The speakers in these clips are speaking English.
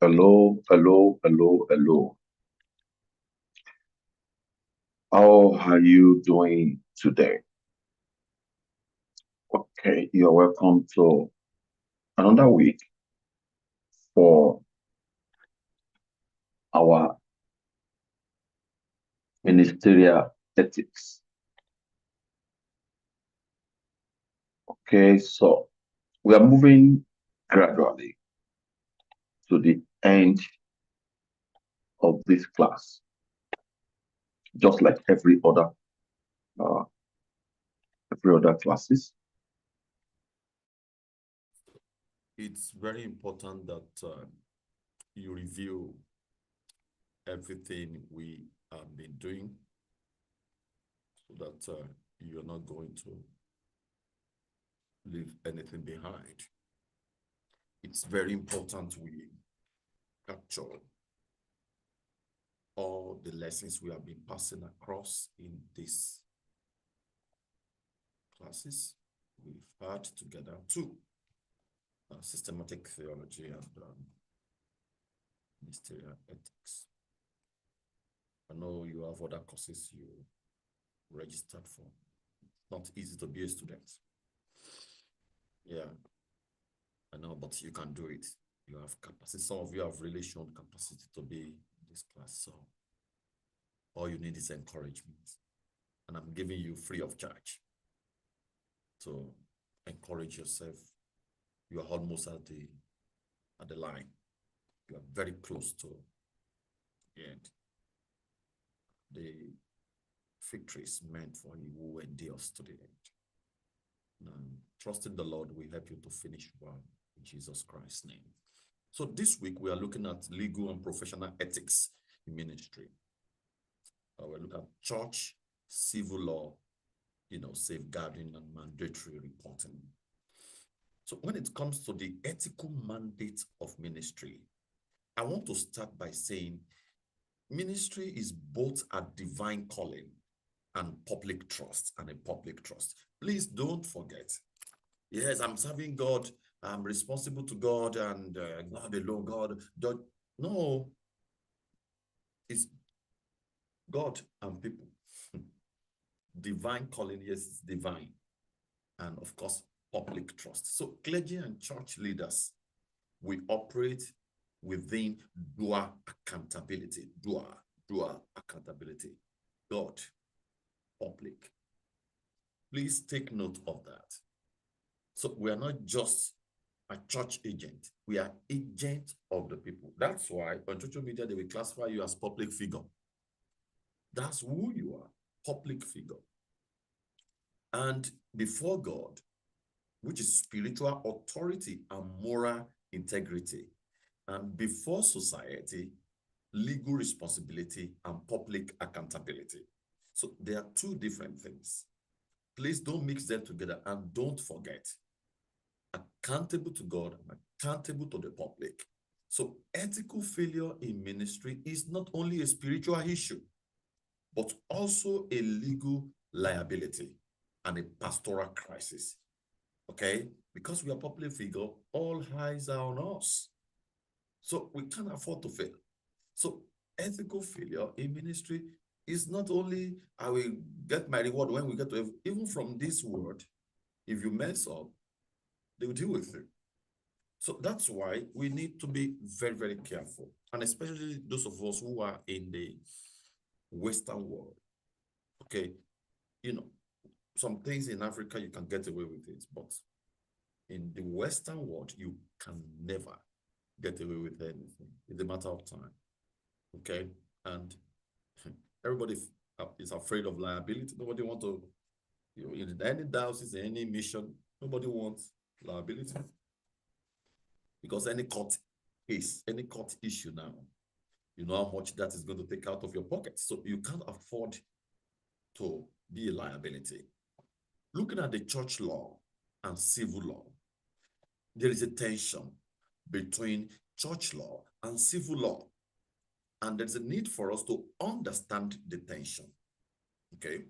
Hello, hello, hello, hello. How are you doing today? Okay, you're welcome to another week for our ministerial ethics. Okay, so we are moving gradually to the end of this class, just like uh, every other classes. It's very important that you review everything we have been doing so that you're not going to leave anything behind. It's very important we capture all the lessons we have been passing across in these classes we've had together too. Systematic theology and ministerial ethics. I know you have other courses you registered for. Not easy to be a student. Yeah, I know, but you can do it. You have capacity. Some of you have really shown capacity to be in this class. So all you need is encouragement. And I'm giving you free of charge. So encourage yourself. You are almost at the line. You are very close to the end. The victory is meant for you who endures to the end. Trusting the Lord will help you to finish well in Jesus Christ's name. So this week we are looking at legal and professional ethics in ministry. We're looking at church, civil law, safeguarding and mandatory reporting. So when it comes to the ethical mandate of ministry, I want to start by saying ministry is both a divine calling and public trust and a public trust. Please don't forget. Yes, I'm serving God. I'm responsible to God and God alone. God. No, it's God and people. Divine calling, yes, it's divine. And of course, public trust. So clergy and church leaders, we operate within dual accountability. Dual accountability. God, public. Please take note of that. So we are not just a church agent. We are agents of the people. That's why on social media, they will classify you as public figure. That's who you are, public figure. And before God, which is spiritual authority and moral integrity. And before society, legal responsibility and public accountability. So there are two different things. Please don't mix them together and don't forget, accountable to God and accountable to the public. So ethical failure in ministry is not only a spiritual issue, but also a legal liability and a pastoral crisis. Okay? Because we are public figure, all eyes are on us. So we can't afford to fail. So ethical failure in ministry is not only I will get my reward when we get to heaven, even from this world, if you mess up, they will deal with you. So that's why we need to be very, very careful. And especially those of us who are in the Western world. Okay, some things in Africa you can get away with it, but in the Western world, you can never get away with anything. It's a matter of time. Okay, and everybody is afraid of liability. Nobody wants to, in any diocese, any mission, nobody wants liability because any court case, any court issue now, you know how much that is going to take out of your pocket. So you can't afford to be a liability. Looking at the church law and civil law, there is a tension between church law and civil law. And there's a need for us to understand the tension. Okay?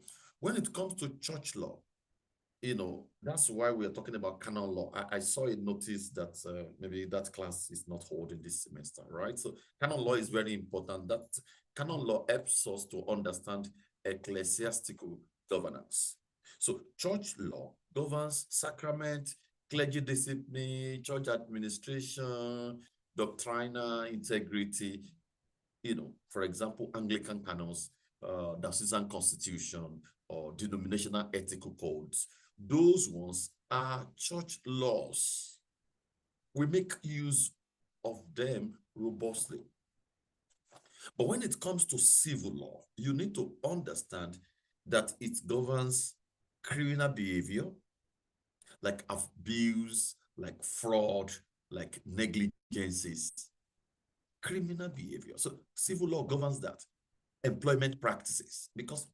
When it comes to church law, that's why we are talking about canon law. I saw a notice that maybe that class is not holding this semester, right? So canon law is very important. That canon law helps us to understand ecclesiastical governance. So church law governs sacrament, clergy discipline, church administration, doctrinal integrity. For example, Anglican canons, diocesan constitution, or denominational ethical codes. Those ones are church laws. We make use of them robustly. But when it comes to civil law, you need to understand that it governs criminal behavior, like abuse, like fraud, like negligences, criminal behavior. So civil law governs that. Employment practices, because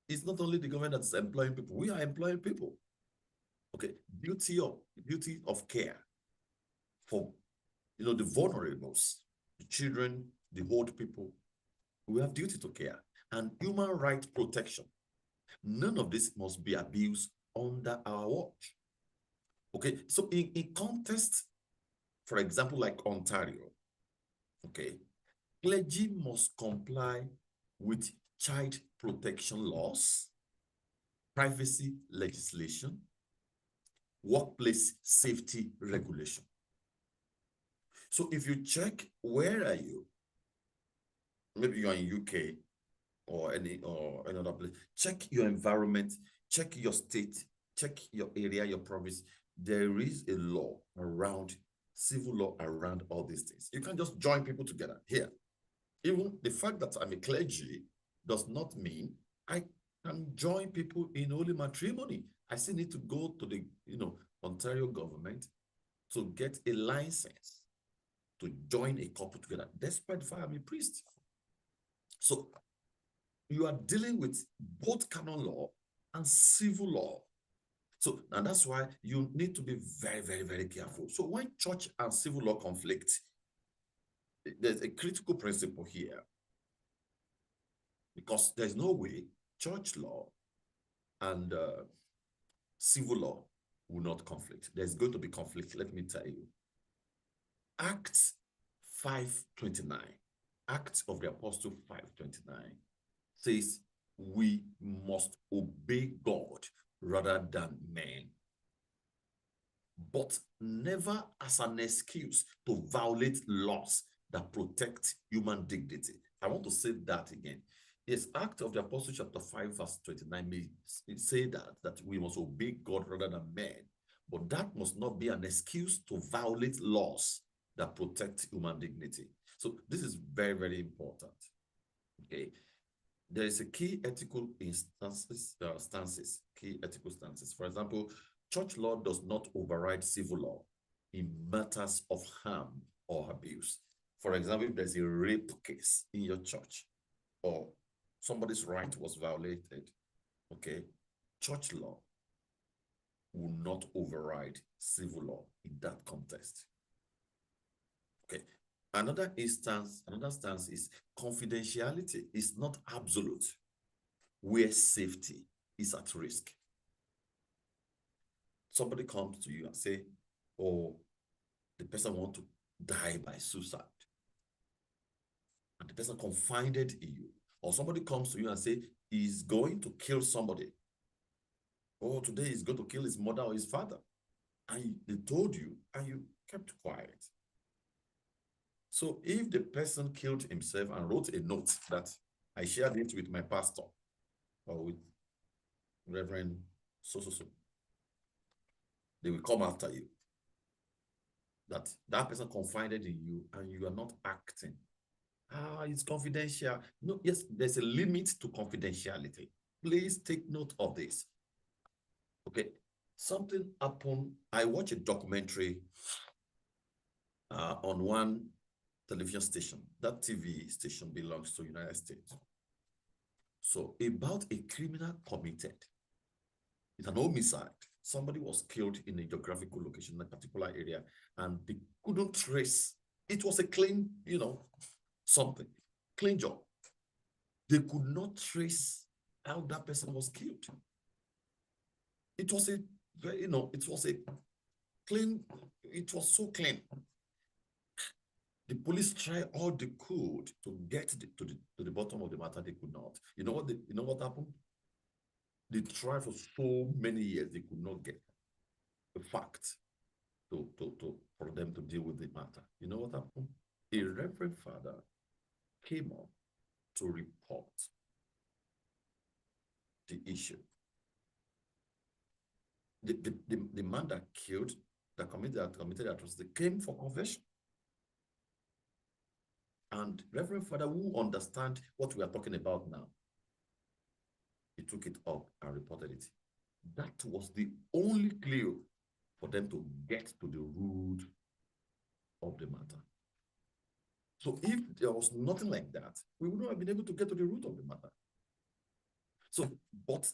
it's not only the government that's employing people, we are employing people. Okay, duty of care for the vulnerables, the children, the old people. We have duty to care and human rights protection. None of this must be abused under our watch. Okay, so in context, for example, like Ontario, okay, clergy must comply with child protection laws, privacy legislation, workplace safety regulation. So if you check, where are you? Maybe you're in UK or another place. Check your environment, check your state, check your area, your province. There is a law around, civil law around all these things. You can't just join people together here. Even the fact that I'm a clergy does not mean I can join people in holy matrimony. I still need to go to the Ontario government to get a license to join a couple together, despite the fact I'm a priest. So you are dealing with both canon law and civil law. So, and that's why you need to be very, very, very careful. So when church and civil law conflict, there's a critical principle here, because there's no way church law and civil law will not conflict. There's going to be conflict, let me tell you. Acts 5:29, Acts of the Apostle 5:29 says we must obey God rather than men, but never as an excuse to violate laws that protect human dignity. I want to say that again. Yes, Acts of the Apostle chapter 5 verse 29 may say that we must obey God rather than men, but that must not be an excuse to violate laws that protect human dignity. So this is very, very important. Okay, there is a key ethical stances. Key ethical stances. For example, church law does not override civil law in matters of harm or abuse. For example, if there's a rape case in your church, or somebody's right was violated, okay, church law will not override civil law in that context. Okay. Another stance is confidentiality is not absolute, where safety is at risk. Somebody comes to you and say, oh, the person wants to die by suicide, and the person confided in you. Or somebody comes to you and say he's going to kill somebody. Oh, today he's going to kill his mother or his father. And they told you, and you kept quiet. So if the person killed himself and wrote a note that I shared it with my pastor or with Reverend so, they will come after you. That person confided in you and you are not acting. It's confidential. No, yes, there's a limit to confidentiality. Please take note of this. Okay, something happened. I watched a documentary on one television station. That TV station belongs to the United States. So about a criminal committed. It's an homicide. Somebody was killed in a geographical location in a particular area, and they couldn't trace. It was a clean, something, clean job. They could not trace how that person was killed. it was a very, it was a clean, it was so clean. The police tried all they could to get to the bottom of the matter. They could not. You know what happened? They tried for so many years, they could not get the fact for them to deal with the matter. You know what happened? A reverend father came up to report the issue. The man that killed, that committed atrocity, came for confession. And Reverend Father, who understand what we are talking about now, he took it up and reported it. That was the only clue for them to get to the root of the matter. So if there was nothing like that, we would not have been able to get to the root of the matter. So, but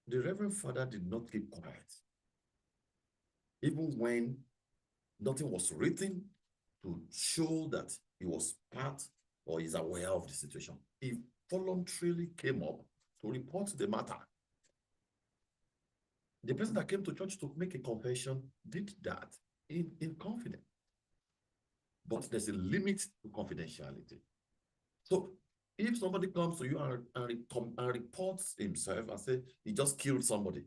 the Reverend Father did not keep quiet. Even when nothing was written to show that he was part or is aware of the situation, he voluntarily came up to report the matter. The person that came to church to make a confession did that in confidence. But there's a limit to confidentiality. So if somebody comes to you and reports himself and say he just killed somebody,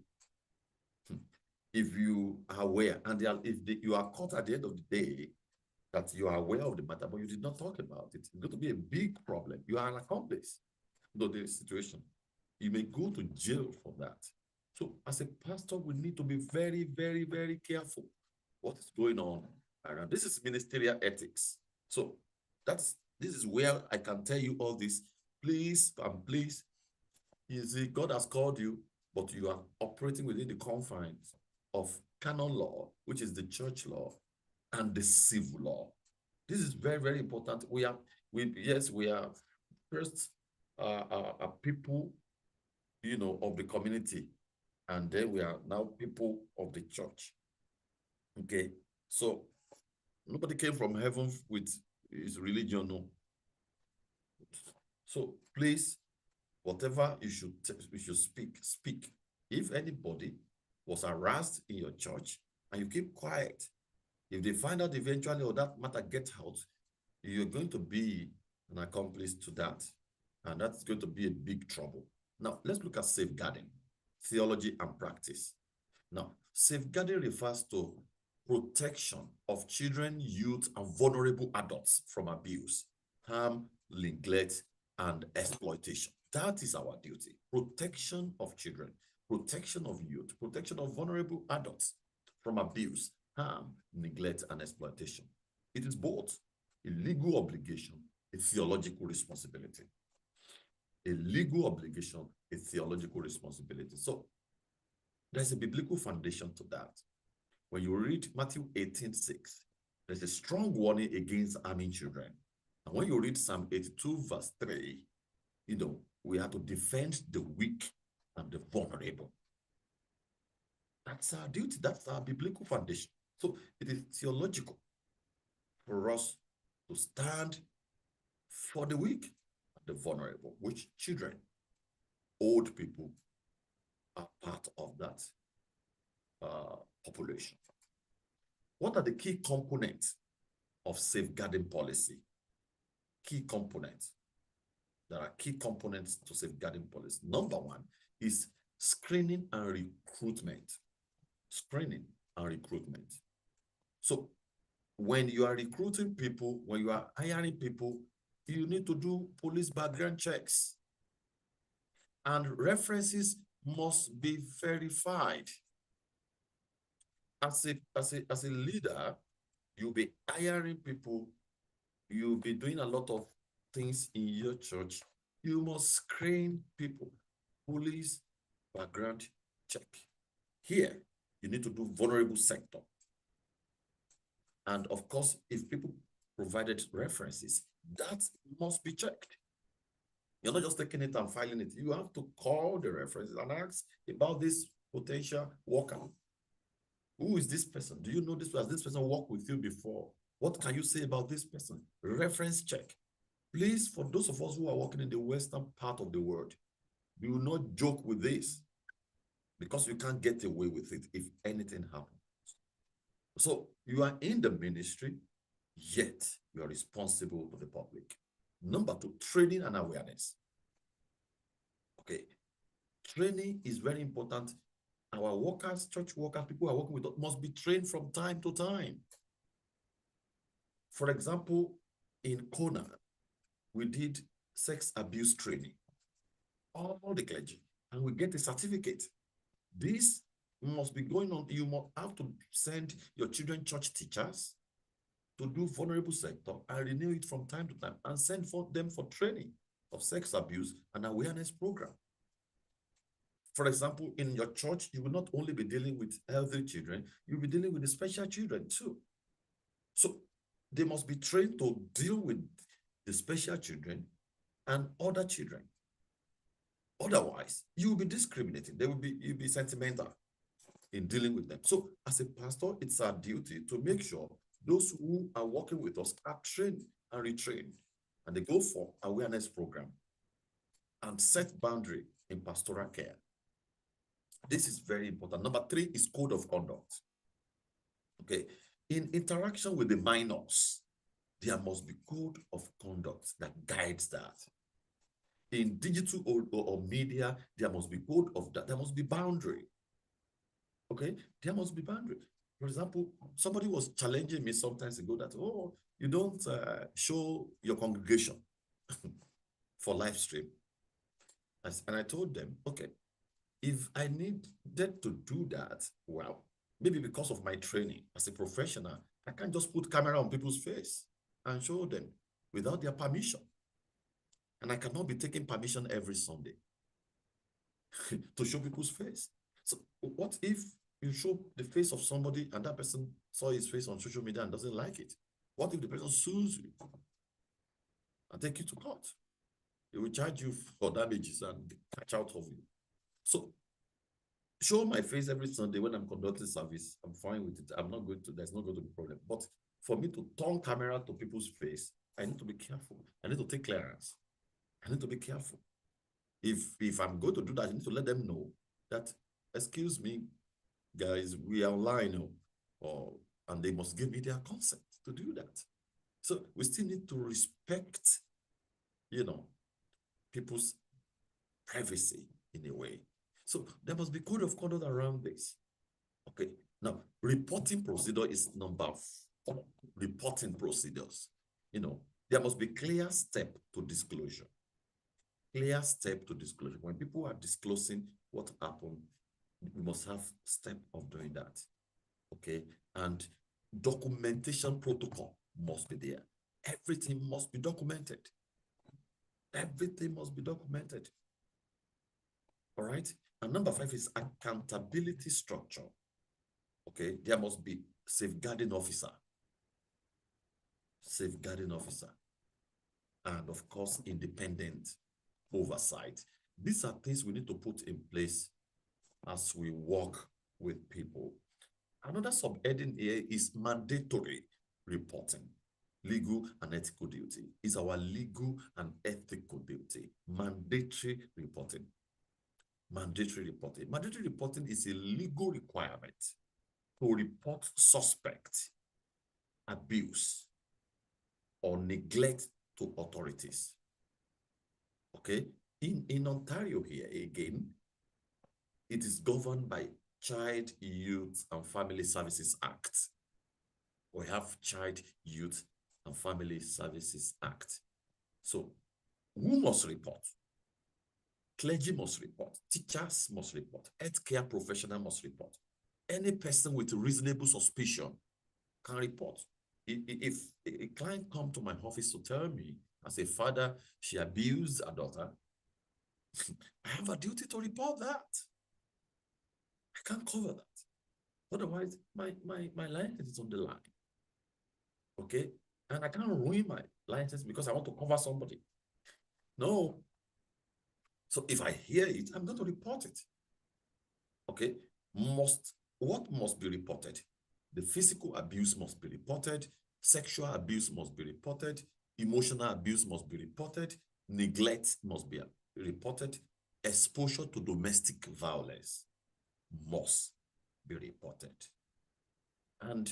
if you are aware, and you are caught at the end of the day that you are aware of the matter, but you did not talk about it, it's going to be a big problem. You are an accomplice to the situation. You may go to jail for that. So as a pastor, we need to be very, very, very careful what is going on around. This is ministerial ethics. So this is where I can tell you all this. Please, and please, you see, God has called you, but you are operating within the confines of canon law, which is the church law, and the civil law. This is very, very important. We are first people, of the community, and then we are now people of the church. Okay, so nobody came from heaven with his religion, no. So please, whatever you should speak. If anybody was harassed in your church and you keep quiet, if they find out eventually or that matter gets out, you're going to be an accomplice to that. And that's going to be a big trouble. Now, let's look at safeguarding, theology and practice. Now, safeguarding refers to protection of children, youth, and vulnerable adults from abuse, harm, neglect, and exploitation. That is our duty. Protection of children, protection of youth, protection of vulnerable adults from abuse, harm, neglect, and exploitation. It is both a legal obligation, a theological responsibility. A legal obligation, a theological responsibility. So there's a biblical foundation to that. When you read Matthew 18:6, there's a strong warning against harming children. And when you read Psalm 82, verse 3, we have to defend the weak and the vulnerable. That's our duty. That's our biblical foundation. So it is theological for us to stand for the weak and the vulnerable, which children, old people are part of that population. What are the key components of safeguarding policy? Key components. There are key components to safeguarding policy. Number one is screening and recruitment. Screening and recruitment. So when you are recruiting people, when you are hiring people, you need to do police background checks. And references must be verified. As a leader, you'll be hiring people, you'll be doing a lot of things in your church. You must screen people, police background check. Here, you need to do vulnerable sector. And of course, if people provided references, that must be checked. You're not just taking it and filing it. You have to call the references and ask about this potential worker. Who is this person? Do you know this? Has this person worked with you before? What can you say about this person? Reference check. Please, for those of us who are working in the western part of the world, do not joke with this. because you can't get away with it if anything happens. So you are in the ministry, yet you are responsible to the public. Number two, training and awareness. Okay. Training is very important. Our workers, church workers, people who are working with us must be trained from time to time. For example, in Kona, we did sex abuse training, all the clergy, and we get a certificate. This must be going on. You must have to send your children church teachers to do vulnerable sector and renew it from time to time and send for them for training of sex abuse and awareness program. For example, in your church, you will not only be dealing with healthy children, you'll be dealing with the special children too. So they must be trained to deal with the special children and other children. Otherwise, you will be discriminating. You'll be sentimental in dealing with them. So as a pastor, it's our duty to make sure those who are working with us are trained and retrained, and they go for awareness program and set boundary in pastoral care. This is very important. Number three is code of conduct. Okay. In interaction with the minors, there must be code of conduct that guides that. In digital or media, there must be code of that. There must be boundary. Okay. There must be boundary. For example, somebody was challenging me sometimes ago that, oh, you don't show your congregation for live stream. And I told them, okay, if I needed to do that, well, maybe because of my training as a professional, I can't just put camera on people's face and show them without their permission. And I cannot be taking permission every Sunday to show people's face. So what if you show the face of somebody and that person saw his face on social media and doesn't like it? What if the person sues you and take you to court? They will charge you for damages and catch out of you. So show my face every Sunday when I'm conducting service, I'm fine with it. There's not going to be a problem. But for me to turn camera to people's face, I need to be careful. I need to take clearance. I need to be careful. If I'm going to do that, I need to let them know that, excuse me, guys, we are online, and they must give me their consent to do that. So we still need to respect, people's privacy in a way. So there must be code of conduct around this. Okay. Now, reporting procedure is number 4. Reporting procedures. There must be clear step to disclosure. Clear step to disclosure. When people are disclosing what happened, we must have step of doing that. Okay. And documentation protocol must be there. Everything must be documented. Everything must be documented. All right. And number 5 is accountability structure. Okay. There must be safeguarding officer. Safeguarding officer. And of course, independent oversight. These are things we need to put in place as we work with people. Another subheading here is mandatory reporting. Legal and ethical duty is our legal and ethical duty. Mandatory reporting. Mandatory reporting. Mandatory reporting is a legal requirement to report suspect abuse or neglect to authorities. Okay. In Ontario here again, it is governed by Child, Youth and Family Services Act. We have Child, Youth and Family Services Act. So who must report? Clergy must report. Teachers must report. Healthcare professional must report. Any person with reasonable suspicion can report. If a client comes to my office to tell me, as a father, she abused her daughter, I have a duty to report that. I can't cover that. Otherwise, my license is on the line. Okay? And I can't ruin my license because I want to cover somebody. No. So if I hear it, I'm going to report it. Okay? What must be reported? The physical abuse must be reported. Sexual abuse must be reported. Emotional abuse must be reported. Neglect must be reported. Exposure to domestic violence must be reported. And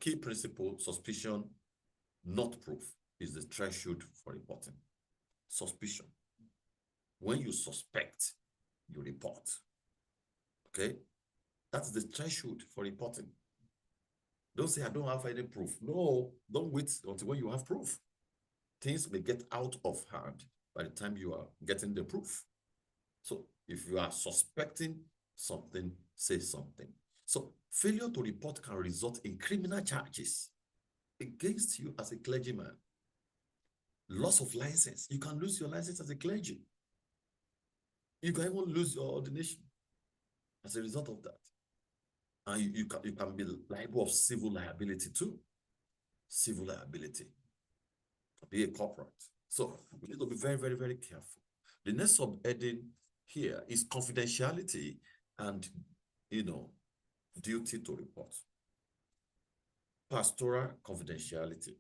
key principle, suspicion, not proof, is the threshold for reporting. Suspicion. When you suspect, you report. Okay? That's the threshold for reporting. Don't say, I don't have any proof. No, don't wait until when you have proof. Things may get out of hand by the time you are getting the proof. So if you are suspecting something, say something. So failure to report can result in criminal charges against you as a clergyman. Loss of license. You can lose your license as a clergy. You can even lose your ordination as a result of that. And you can be liable of civil liability too. Civil liability. Be a corporate. So we need to be very, very, very careful. The next subheading here is confidentiality and, duty to report. Pastoral confidentiality.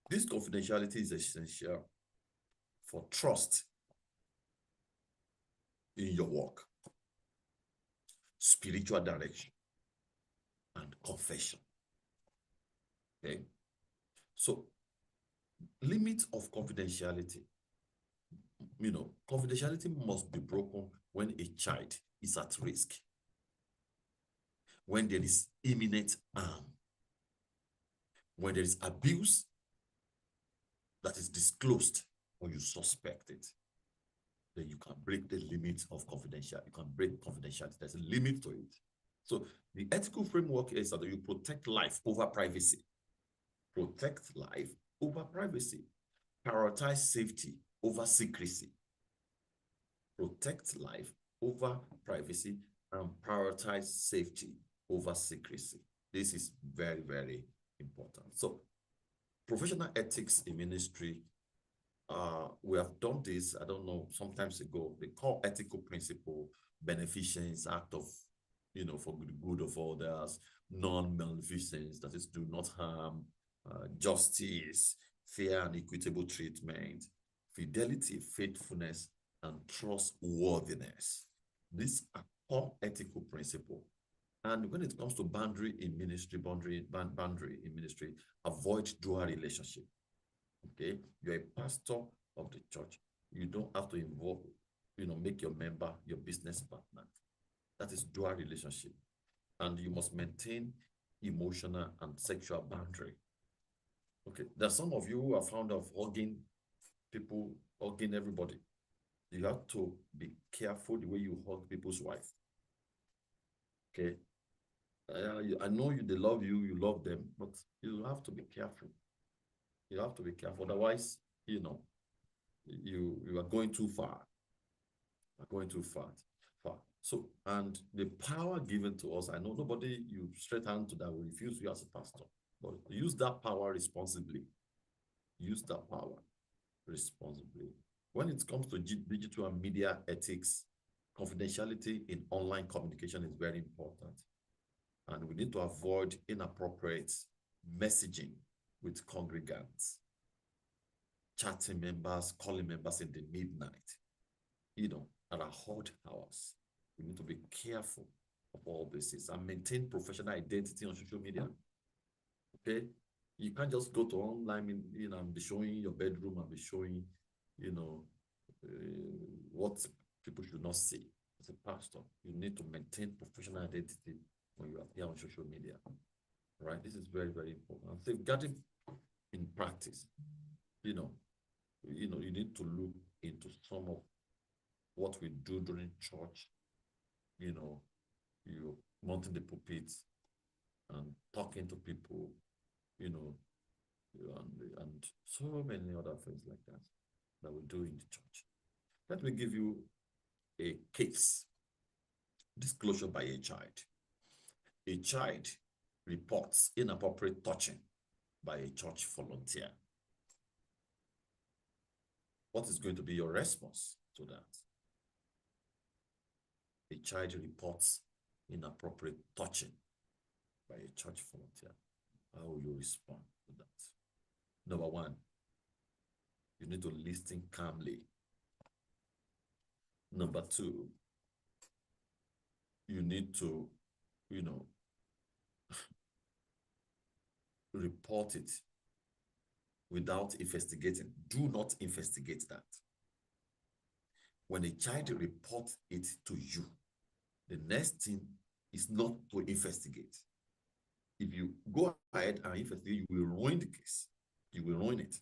This confidentiality is essential for trust in your work, spiritual direction, and confession. Okay? So, limit of confidentiality. Confidentiality must be broken when a child is at risk, when there is imminent harm, when there is abuse that is disclosed or you suspect it, then you can break the limit of confidentiality. You can break confidentiality. There's a limit to it. So the ethical framework is that you protect life over privacy. Protect life over privacy. Prioritize safety over secrecy. Protect life over privacy and prioritize safety over secrecy. This is very, very important. So professional ethics in ministry, we have done this, I don't know, sometimes ago. The core ethical principle, beneficence, act of, for the good of others, non-maleficence, that is, do not harm, justice, fair and equitable treatment, fidelity, faithfulness, and trustworthiness. These are core ethical principles. And when it comes to boundary in ministry, avoid dual relationship. Okay, you're a pastor of the church. You don't have to involve, make your member your business partner. That is dual relationship. And you must maintain emotional and sexual boundary. Okay, there's some of you who are fond of hugging people, hugging everybody. You have to be careful the way you hug people's wife. Okay, I know they love you, you love them, but you have to be careful. You have to be careful. Otherwise, you are going too far. You're going too far. So, and the power given to us, I know nobody you straight hand to that will refuse you as a pastor, but use that power responsibly. Use that power responsibly. When it comes to digital and media ethics, confidentiality in online communication is very important. And we need to avoid inappropriate messaging with congregants, chatting members, calling members in the midnight, at our odd hours. We need to be careful of all this and maintain professional identity on social media. Okay? You can't just go to online, and be showing your bedroom and be showing, what people should not see. As a pastor, you need to maintain professional identity when you appear on social media. Right? This is very, very important. And safeguarding in practice, you need to look into some of what we do during church, you mounting the pulpit and talking to people, and so many other things like that we do in the church. Let me give you a case. Disclosure by a child. A child reports inappropriate touching by a church volunteer. What is going to be your response to that? A child reports inappropriate touching by a church volunteer. How will you respond to that? Number one, you need to listen calmly. Number two, you need to, you know, report it without investigating. Do not investigate that. When a child reports it to you, the next thing is not to investigate. If you go ahead and investigate, you will ruin the case. You will ruin it.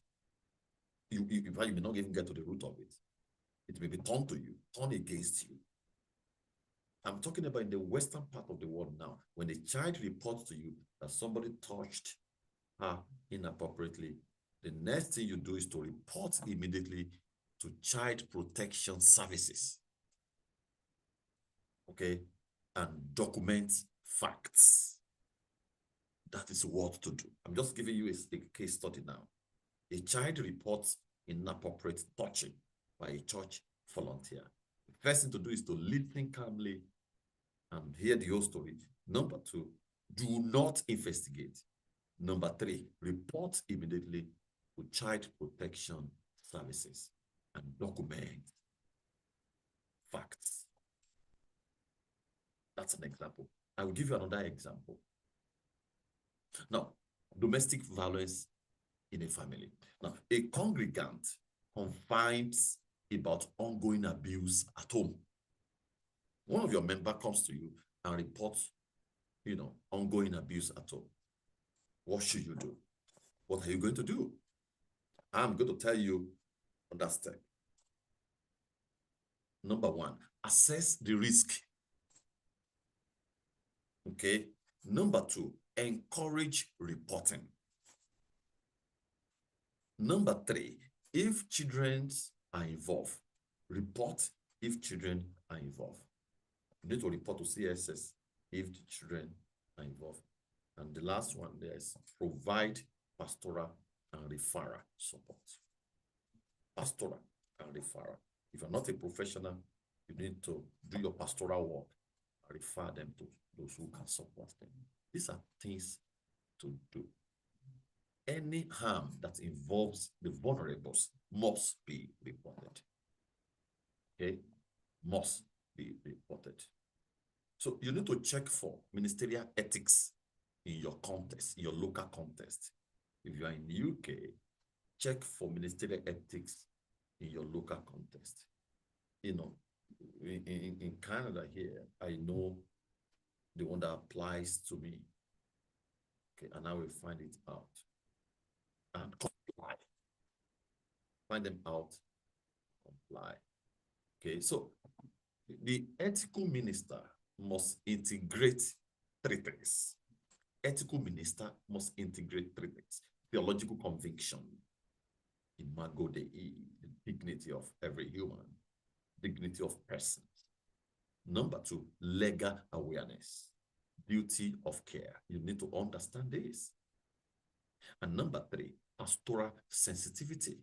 You may not even get to the root of it. It may be turned to you, turned against you. I'm talking about in the western part of the world now. When a child reports to you that somebody touched her inappropriately, the next thing you do is to report immediately to Child Protection Services. Okay? And document facts. That is what to do. I'm just giving you a case study now. A child reports inappropriate touching by a church volunteer. The first thing to do is to listen calmly and hear the whole story. Number two, do not investigate. Number three, report immediately to Child Protection Services and document facts. That's an example. I will give you another example. Now, domestic violence in a family. Now, a congregant confides about ongoing abuse at home. One of your members comes to you and reports, ongoing abuse at home. What should you do? What are you going to do? I'm going to tell you on that step. Number one, assess the risk. Okay. Number two, encourage reporting. Number three, if children are involved, report if children are involved. You need to report to CSS if the children are involved. And the last one there is provide pastoral and referral support. Pastoral and referral. If you're not a professional, you need to do your pastoral work and refer them to those who can support them. These are things to do. Any harm that involves the vulnerables must be reported. Okay? Must be reported. So you need to check for ministerial ethics in your context, in your local context. If you are in the UK, check for ministerial ethics in your local context. In Canada here, I know the one that applies to me. Okay, and I will find it out and comply. Find them out, comply. Okay, so the ethical minister must integrate three things. Ethical minister must integrate three things. Theological conviction, imago Dei, the dignity of every human, dignity of persons. Number two, legal awareness, duty of care. You need to understand this. And number three, pastoral sensitivity,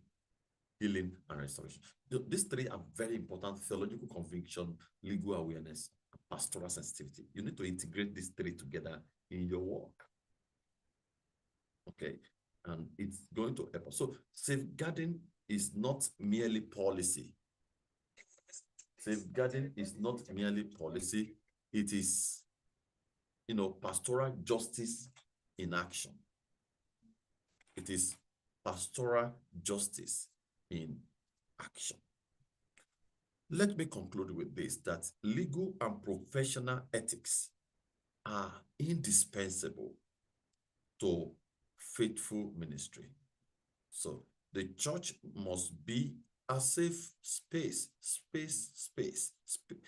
healing and restoration. These three are very important: theological conviction, legal awareness, and pastoral sensitivity. You need to integrate these three together in your work. Okay, and it's going to help us. So safeguarding is not merely policy. Safeguarding is not merely policy. It is, pastoral justice in action. It is pastoral justice in action. Let me conclude with this, that legal and professional ethics are indispensable to faithful ministry. So the church must be a safe space.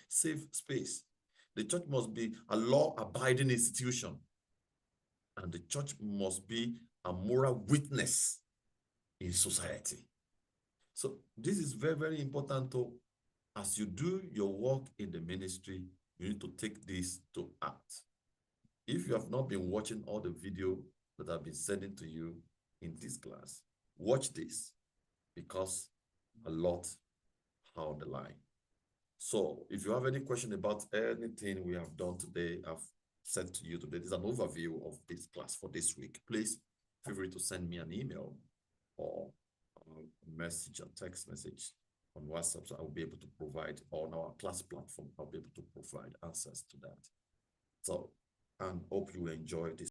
Safe space. The church must be a law-abiding institution. And the church must be a moral witness in society. So this is very, very important. As you do your work in the ministry, you need to take this to heart. If you have not been watching all the video that I've been sending to you in this class, watch this, because a lot are on the line. So if you have any question about anything we have done today, I've sent to you today, there's an overview of this class for this week. Please feel free to send me an email or a message, a text message, on WhatsApp, so I'll be able to provide, on our class platform, I'll be able to provide answers to that. So, and hope you enjoy this.